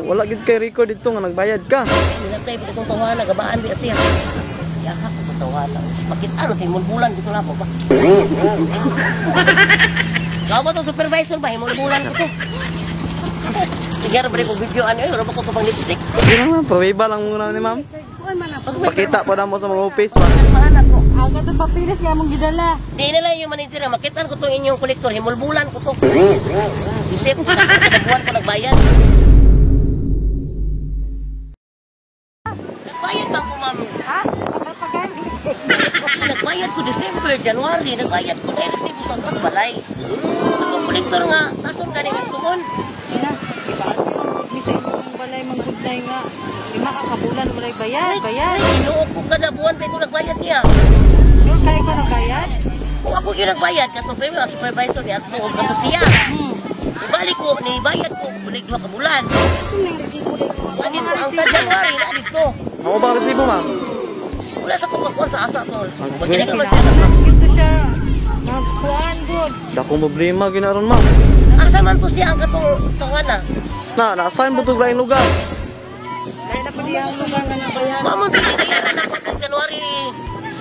Wala gid kay record dito nga nagbayad ka. Dinatay pa itong tawanan, gabaan di siya. Yakap ko tawanan. Makita ano, himul bulan dito na po ba? Kau ba itong supervisor ba? Himul bulan ko to. Sige, balik ko video ano yun. Raba ko ito pang lipstick. Sige naman, pruweba lang muna ni ma'am. Pakita po na mo sa mga office ba? Mahanap ko. Aga to papilis nga mong gidala. Di na lang yung manitira. Makita ko itong inyong kolektor. Himul bulan ko to. Isip ko na kada buwan ko nagbayad. Nagbayad ba ko, ma'am? Ha? Pagpapagali. Nagbayad ko December, January. Nagbayad ko na i-receive sa tas balay. Ang kolektor nga, nasun ka rin ang kumon. Ina, iba ni sa inyong balay manggudnay nga. Lima ka kabulan walay bayad. Ay, inuok ko kada buwan tayo ko nagbayad niya. Yung kaya ko nagbayad? Kung ako yung nagbayad, katong premium supervisor niya, at tuog ka to siya. Ibalik ko, nibayad ko, balik 2 kabulan. Adin ko, ang sa January na dito. Ako ba resibo ma'am? Wala sa kukakuan sa asa to. Okay. Ito siya. Magkuhan good. Dakong problema ginaron ma'am. Asa man po siya ang katong tawana. Na-assign mo itong laing lugar. Kaya na po diya ang lugar nga nabayad. Mamon, pinayaran ako ng January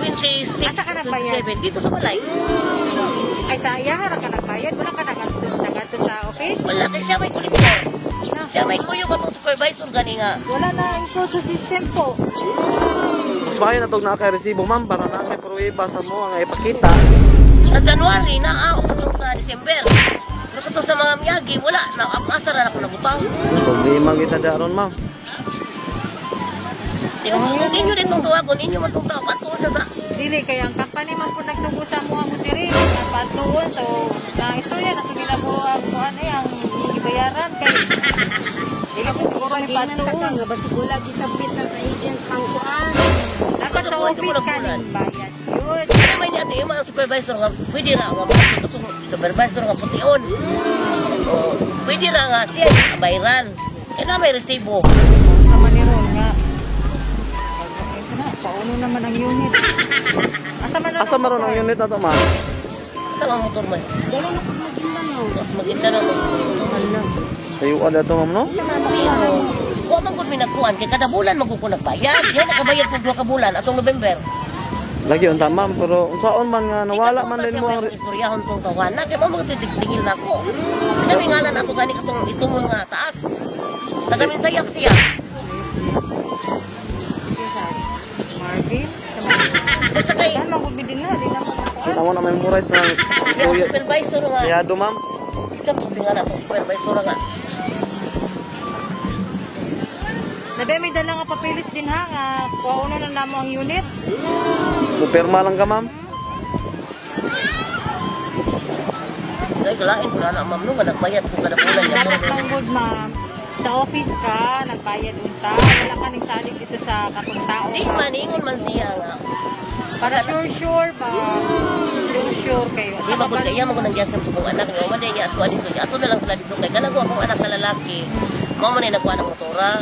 26, Asa ka nagbayad? 27, dito sa balay. Ay sa iyahara ka nagbayad. Wala ka nagato sa office? Wala, kay siya may kolektor. Siya may kuyo katong supervisor gani nga. Wala na include sa system po. Mas maayo na itong naka-resibo ma'am para naka-pruweba sa mo nga ipakita. Sa January, naaok ko sa December. Nakato sa mga miyagi, wala. Asar na ako nabutang. Problema kita daron ma'am. Inyo din itong tawagon, inyo man itong tawag. Patuon sa Dili, kaya ang company man po nagtubo sa mga mutiri. Napatuon. So, na istorya na sumila mo ang kuhan ay ang ibayaran. Kaya, dili po siguro may patuon. Basiguro lagi sabit na sa agent pangkuan. Dapat sa office ka ng bayad. Yun. kaya may niya yung mga supervisor nga, pwede na nga, itong supervisor nga putiun. O, pwede na nga siya, bayran. Kaya na may resibo. Sama ni Ron nga. Pauno naman ang unit. Asa maron ang unit na to ma'am? Sa mga motor mo. Dali na pag maganda no. Maganda na mo. Tayuan na to ma'am no? Pero, huwag man kung minagkuhan, kaya kada bulan magkukunag bayad. Yan, nakabayad po 2 kabulan, atong November. Lagi unta ma'am pero unsaon man nga nawala man din mo ang istoryahon tong tawanan kay mo magtitig-singil na ko. Sabi nga na ato gani katong itong mga taas. Tagamin sayap siya. Marvin? Basta kay Saan magbibidin na? Di na makukuha. ako na memorize na yung supervisor nga. Yado ma'am. Isa po nga na itong supervisor nga. Nabe, may dala nga papilis din ha. Nga, pauno na namo ang unit. Pupirma lang ka ma'am. Dahil kalain ko na ma'am nung nagbayad ko kada bulan niya. Dapat lang good, ma'am. Sa office ka, nagbayad unta. Wala ka ning salig dito sa katong tao. Di man, ingon man siya nga. Para sure ba? Sure kayo. Di ba kung kaya mo ko nandiyan sa subong anak niyo, maday niya ato dito. Ato na lang sila dito kay kanang ko akong anak na lalaki. Mao man ay nagkuha ng motora.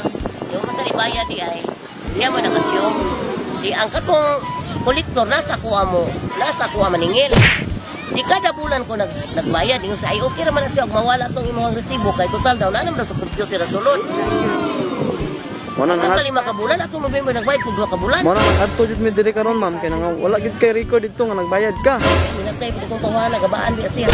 Yung masali bayad di ay siya mo nakasyong. Di ang katong kolektor nasa kuha mo, nasa kuha maningil. Di kada bulan ko nagbayad yung sa ay okay naman na siya mawala tong imong resibo kay total daw na naman sa computer at sulod. Wala Ang na 5 ka bulan atong November nagbayad ko 2 ka bulan. Mo na adto jud mi diri karon ma'am kay nga wala gid kay record dito nga nagbayad ka. Minatay pa itong tawanan gabaan di siya.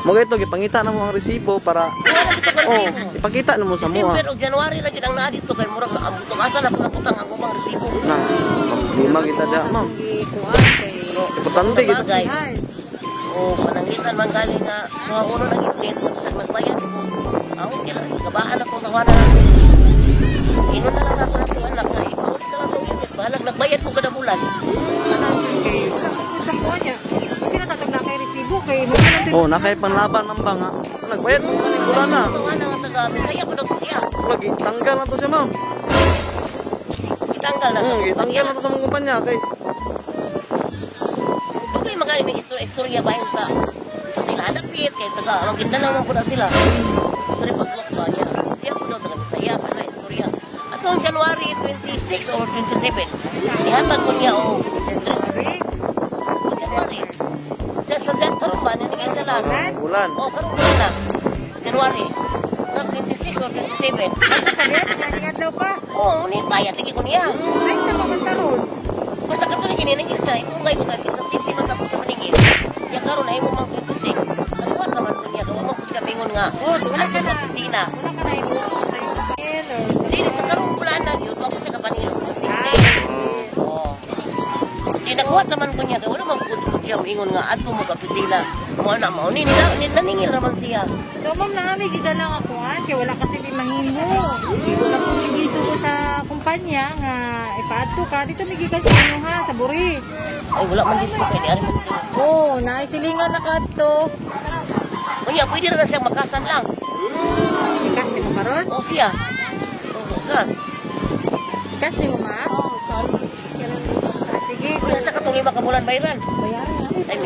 Mo ito gipangita na mo ang resibo para Wala dito ka oh, resibo. ipakita na mo sa mo. December o January na gid ang naa dito kay murag ang butong asa na ko naputang ang umang resibo. Na. Lima kita da ma'am. Kuhaan kay... Importante Sa gid. bagay. O pananglitan man galing nga mga uno ng unit sa nagbayad ko. Ako kila gabaan ako tawanan. Ino na lang ako ng anak na ipaut na lang itong unit. Bahalag nagbayad ko kada bulan. Kay... Sa kuha niya. Pinatatag na kay resibo kay... Oh, nakay panlaban ng banga. Nagbayad mo kaning bulan na. Tawanan nga taga Bisaya ko na ko siya. Lagi tanggal na to siya ma'am. Itanggal na sa Tanggal na to sa mga kumpanya kay Dugay magaling may istorya ba yung sa sila hanapit kay taga maganda naman po na sila. Sa repagwak ba niya. Siya po daw taga Bisaya para istorya. Atong January 26 or 27. Ihatag ko niya o interest rate. January. Sa karon ba nilagay sa lahat? bulan. Oh, karon bulan na. January. 26 26 or 27. Sabi, naningat daw pa. Oo, ni bayad lagi ko niya. Ay, sa pamantaron. Basta ka tuloy kininigil sa imungay mo kagit sa city man tapos ka maningil. Ya karon ay mo mang 26. Ano naman ko niya, gawa mo ko siya mingon nga. Oh, wala ka Sa na. opisina. Wala ka na ibo sa email or sa... Dili sa karon wala na yun, ako sa kapanilo sa city. Oo. Di nakuha naman ko niya, wala man ko siya mingon nga ato mo ka opisina. Mo na mao ni naningil naman siya. So, ma'am, naami, di lang ako, kaya wala kasi di mahimo. Wala kong nagito ko sa kumpanya nga, ipaadto ka, dito nagikan sa inyo ha, sa Buri. Ay wala man dito kay di ari man dito. Oo, naisilingan na ka to. Kuya, pwede na siya makasan lang. Ikas ni mo karon? O siya. Oo, gas. Ikas ni mo, ma? Sige, Kuya, sa katong 5 ka bulan bayaran. Ay,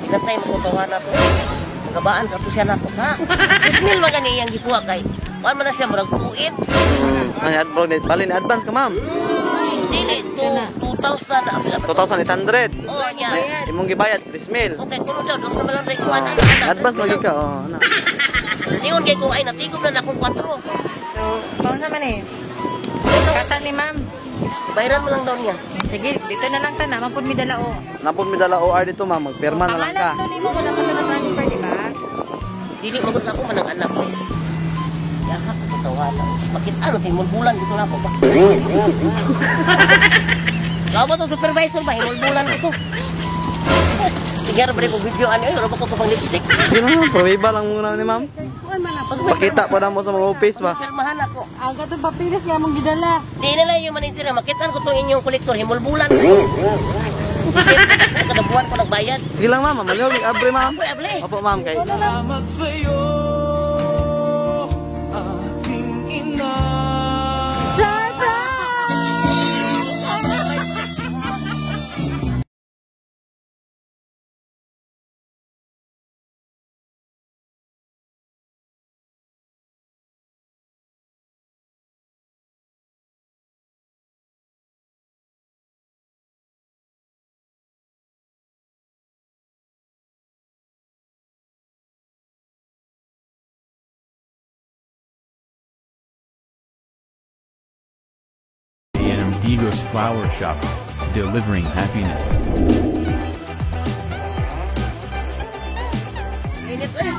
pinatay mo ko na to. Gabaan ka to siya na to, ha? Ismil magani iyang gikuha kay. Wala man na siya marag tuit. Ay, bro, bali ni advance ka, ma'am. Dili, 2,000. 2,800. Oo, niya. Imong gibayad 3,000. Okay, kuno daw, dos na malang rekuha na. Advance lagi ka, oh, ana. Ningon kay ko, ay, natigom na akong 4. so, paano naman eh? Kata ni ma'am. Bayaran mo lang daw niya. Sige, dito na lang ta na, mapun mi dala o. Napon mi dala OR dito, ma'am. Magpirma na lang ka. Pangalan to ni mo, wala pa na transfer, di ba? Dili, magod na ako manang anak ko. Yakap ko tawanan. Bakit ano, timon bulan dito na ako. Kau ba itong supervisor ba? Himol bulan ko to. Tigyan ba rin ko video ano yun? Ano ba ko pang lipstick? Sige na, ma'am. Prueba lang muna ni ma'am. Pakita pa na mo sa mga office ba? Filmahan ako. Ang katong papilis nga mong gidala. Di na lang yung manitira. Makitaan ko itong inyong kolektor. Himol bulan. Kada buwan ko nagbayad. Sige lang, ma'am. Maliwag, abre, ma'am. Apoy, able. Opo, ma'am. Kay. Salamat sa'yo, aking ina. Digos Flower Shop, delivering happiness. Init eh.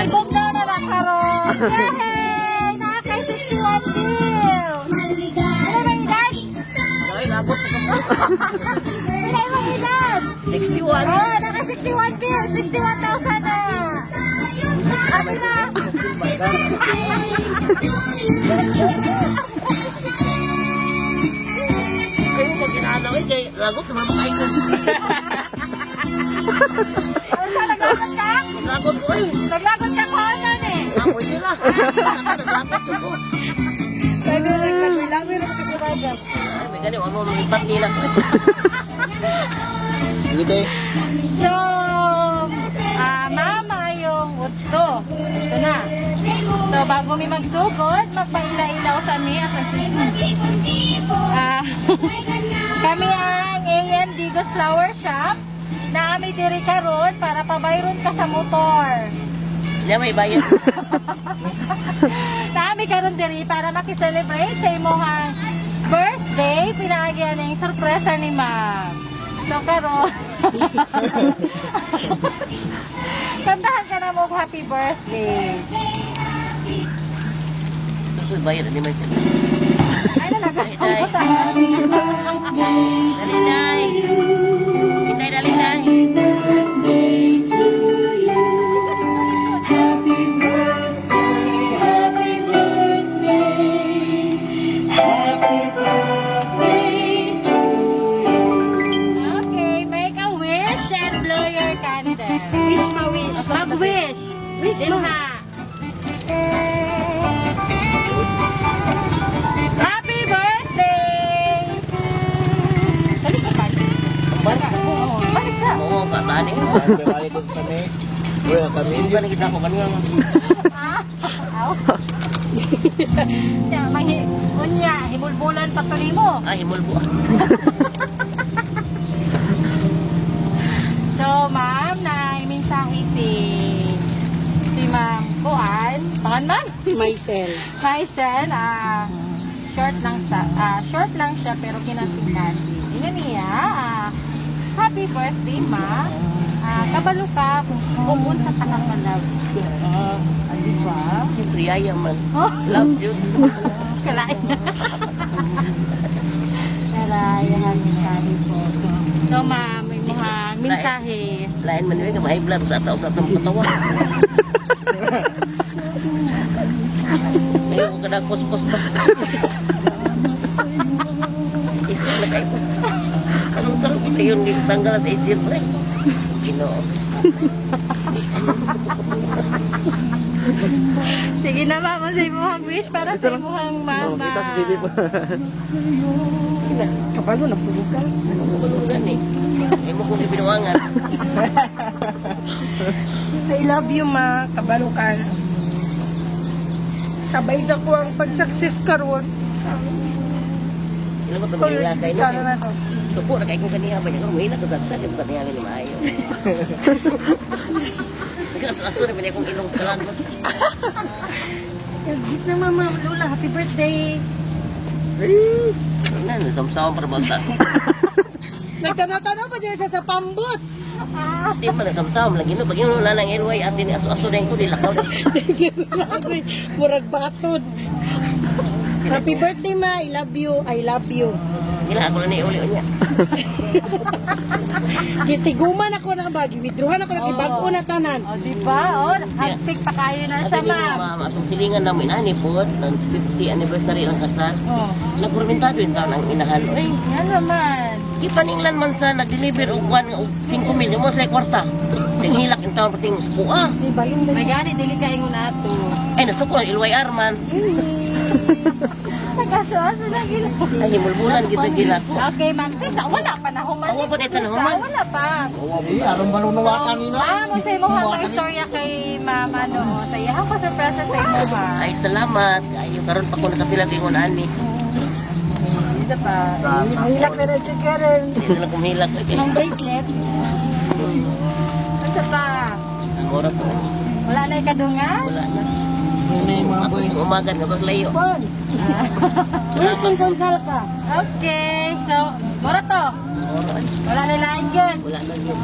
Ibog na na lang karon. Yay! Nakaka-61 bills! Ano ba edad? Ay, labot ko. Ano ba edad? 61. Oh, naka-61 bills! 61,000 na! Ano na? Ay, mo pag inaalaw eh. Kaya lagot naman makain ko. Ano sa naglagot ka? Lagot ko eh. Naglagot ka ko ano eh? Ako sila. Lagot ko. Naglagot ka. Lagot na kasi kumagap. May ganyan, ano lumipat nila. So, mama yung utso. Ito na. So, bago mi magsugod, magpaila-ilaw sa mi as a kami ang A.N. Digos Flower Shop na kami diri karon para pabayron ka sa motor. Hindi may bayad. Kami karon diri para makiselebrate sa imong birthday. Pinagyan ng sorpresa ni ma'am. So, karon. Kantahan ka na mo happy birthday. Ito may bayad. Hindi may bayad. Ay, nalaga. Day. Dalinday. Hinday, dalinday. Okay, make a wish and blow your candle. Wish ma wish. Mag-wish. Wish Din mo. ha. Happy birthday! Balik ka pa. Balik. Oo, balik ka. Oo, katani. Hindi ba nakita ko kanina? Aw. Ya, unya, himulbulan pa tuloy mo. Ah, himulbo. So, ma'am, na iminsahe si Ma'am Kuan. Pangan man? Maisel. Maisel, short lang siya pero kinasing-kasi. Ingan niya, happy birthday, ma. Kabalo ka kung sa takakalag. Di ba? Siyempre, yaya man. Oh? Love you. Kalain. Kalayan, mensahe po. So, ma, may mga mensahe. Lain man yun, high blood sa tao sa atong katawan. Ngayon ko ka nagpos-pos ba? Isip na kayo. Anong tarong ko sa yun, tanggal at agent mo eh. Ginoo. Sige na, mama, sa imuhang wish para sa imuhang mama. Kita sa bibi pa. Kabalo na pulugan. Bulugan eh. Ay mo kong ibinuangan. I love you, ma. Kabalo ka. Sabay sa ko ang pag-success karon. Sino mo ito mahilakay na? Supo na kayo kung kaniya ba niya. Kung mahila ito gasta, di ba kaniya ni maayo? Nagkaso-aso na pinay kong ilong kalagot. Git na, mama. Lola, happy birthday. Na, nasamsawan para basta. Nagtanaw-tanaw pa dyan siya sa pambot. Di man nasamsawan. Lagi no, pag yun wala ng LY at din aso-aso na yung ko, nilakaw na. Murag batod. Happy birthday, ma. I love you. I love you. Nila ako na ni-uli niya. Kitiguman ako na bagi. Withdrawhan ako na kibago na tanan. O, di ba? O, hastig pa kayo na siya, Sabi niyo, ma'am. mama, itong silingan namin, ani po, ng 50th anniversary ng kasal. Nagkurmentado yung taon ang inahan. Ay, Yan naman. ipaninglan man sa nag-deliver og 5 million mo sa kwarta. Ting hilak yung taon pating sukuha. May gani, dili ka ingon ato. Ay, nasuko ang LYR man. Sa kaso-aso na gila. Ay, himulbulan kita gila ko. Okay, ma'am. Tisa, wala pa na human. Wala pa dito na human. Wala pa. Aron malunawakan nila. Ma'am, sa imo ha, may istorya kay ma'am, ano, sa iya ko surpresa sa imo ha. Ay, salamat. Ay, karon pa ko nakapila kay ngon ani. Dito pa. Mahilak na rin siya ka rin. Hindi na lang kumilak. Ang bracelet. Ano pa? Ang oras ko. Wala na ikadungan? Wala na. Ako yung umagan nga layo. Wilson Gonzal ka. Okay, so, mura to. Wala na lain yun. Wala na yun.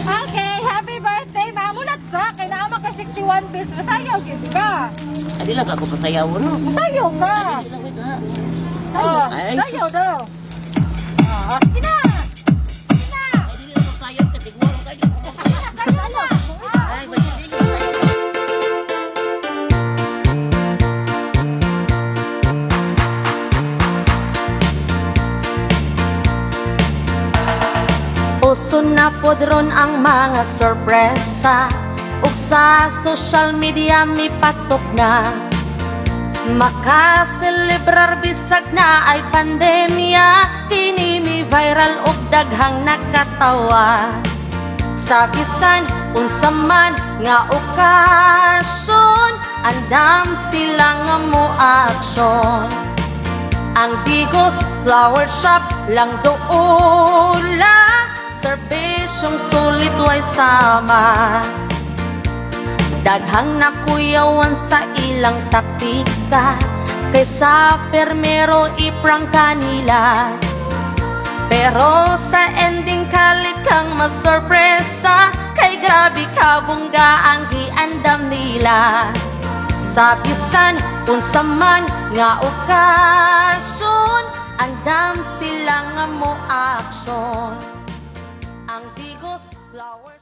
Okay, happy birthday, mamulat sa. Kaya naman ka 61 pesos. Masayaw, di ba? Adi lang ako pasayawon no. Masayaw ka. Adi lang wait ha. Oh, Ay, sayaw daw. Sige na. Sige na. Ay, di lang sayaw kasi gawin kayo. Sayaw na. Ay, sige. Uso na podron ang mga sorpresa ug sa social media mi patok na makaselebrar bisag na ay pandemya kini mi viral ug daghang nakatawa sa bisan unsa man nga okasyon andam sila nga moaksyon ang Bigos Flower Shop lang doon serbisyong sulit way sama daghang nakuyawan sa ilang taktika kaysa permero iprang kanila pero sa ending kalikang masorpresa kay grabe kabungga ang giandam nila sa bisan unsa man nga okasyon andam sila nga moaksyon ang Bigos Flower